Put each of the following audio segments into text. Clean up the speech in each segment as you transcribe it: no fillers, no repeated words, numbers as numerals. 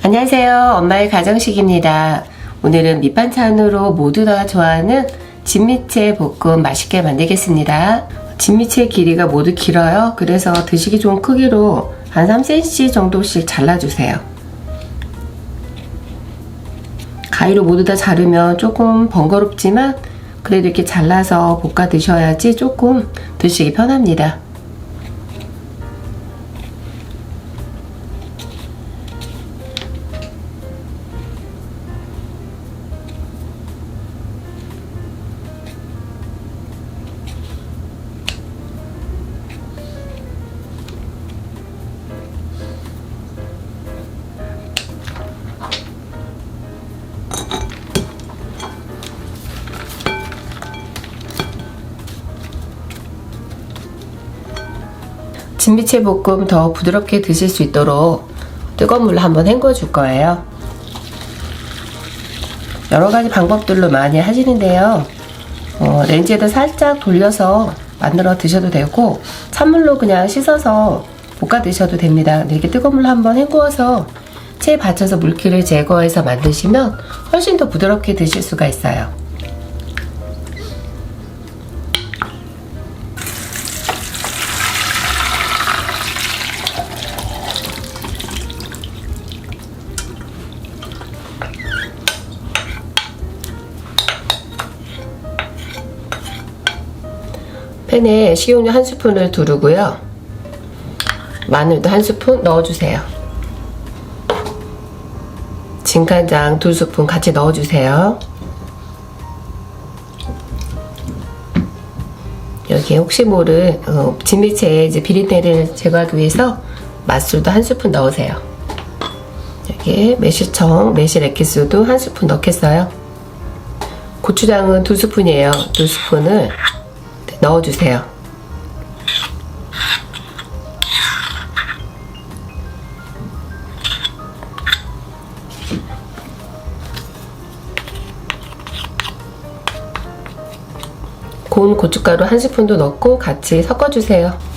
안녕하세요. 엄마의 가정식입니다. 오늘은 밑반찬으로 모두 다 좋아하는 진미채 볶음 맛있게 만들겠습니다. 진미채 길이가 모두 길어요. 그래서 드시기 좋은 크기로 한 3cm 정도씩 잘라주세요. 가위로 모두 다 자르면 조금 번거롭지만 그래도 이렇게 잘라서 볶아 드셔야지 조금 드시기 편합니다. 진미채 볶음 더 부드럽게 드실 수 있도록 뜨거운 물로 한번 헹궈 줄 거예요. 여러 가지 방법들로 많이 하시는데요. 렌즈에다 살짝 돌려서 만들어 드셔도 되고 찬물로 그냥 씻어서 볶아 드셔도 됩니다. 근데 이렇게 뜨거운 물로 한번 헹구어서 체에 받쳐서 물기를 제거해서 만드시면 훨씬 더 부드럽게 드실 수가 있어요. 팬에 식용유 1스푼을 두르고요. 마늘도 1스푼 넣어주세요. 진간장 2스푼 같이 넣어주세요. 여기에 혹시 모를 진미채의 비린내를 제거하기 위해서 맛술도 1스푼 넣으세요. 여기에 매실청, 매실 액기스도 1스푼 넣겠어요. 고추장은 2스푼이에요. 2스푼을 넣어주세요. 고운 고춧가루 1스푼도 넣고 같이 섞어주세요.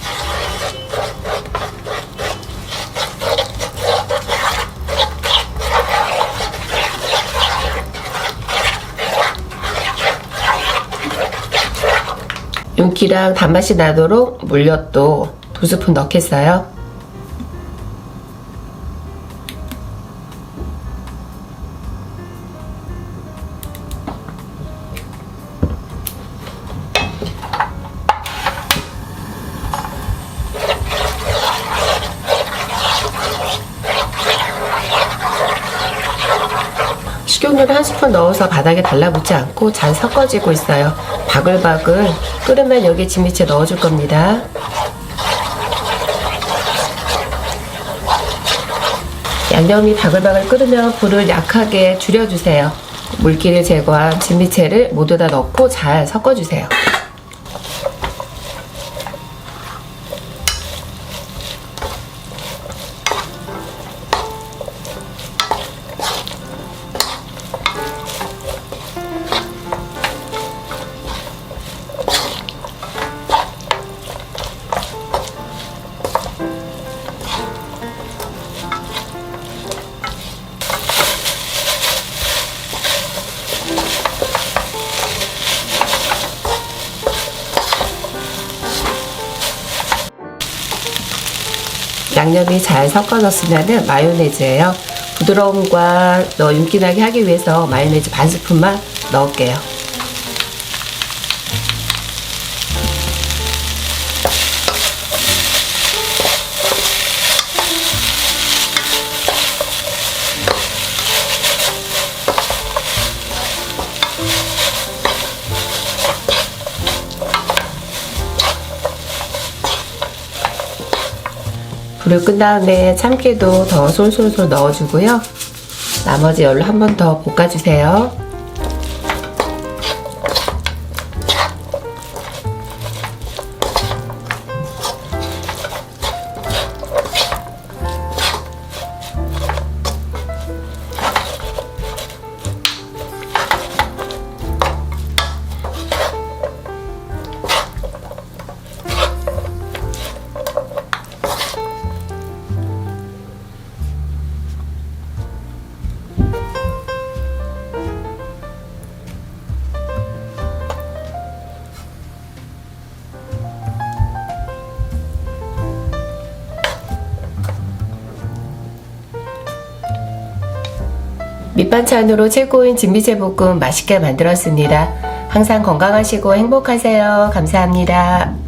윤기랑 단맛이 나도록 물엿도 2스푼 넣겠어요. 식용유를 1스푼 넣어서 바닥에 달라붙지 않고 잘 섞어지고 있어요. 바글바글 끓으면 여기에 진미채 넣어줄 겁니다. 양념이 바글바글 끓으면 불을 약하게 줄여주세요. 물기를 제거한 진미채를 모두 다 넣고 잘 섞어주세요. 양념이 잘 섞어졌으면 마요네즈예요. 부드러움과 윤기나게 하기 위해서 마요네즈 1스푼만 넣을게요. 불을 끈 다음에 참깨도 더 솔솔솔 넣어주고요. 나머지 열로 한 번 더 볶아주세요. 밑반찬으로 최고인 진미채볶음 맛있게 만들었습니다. 항상 건강하시고 행복하세요. 감사합니다.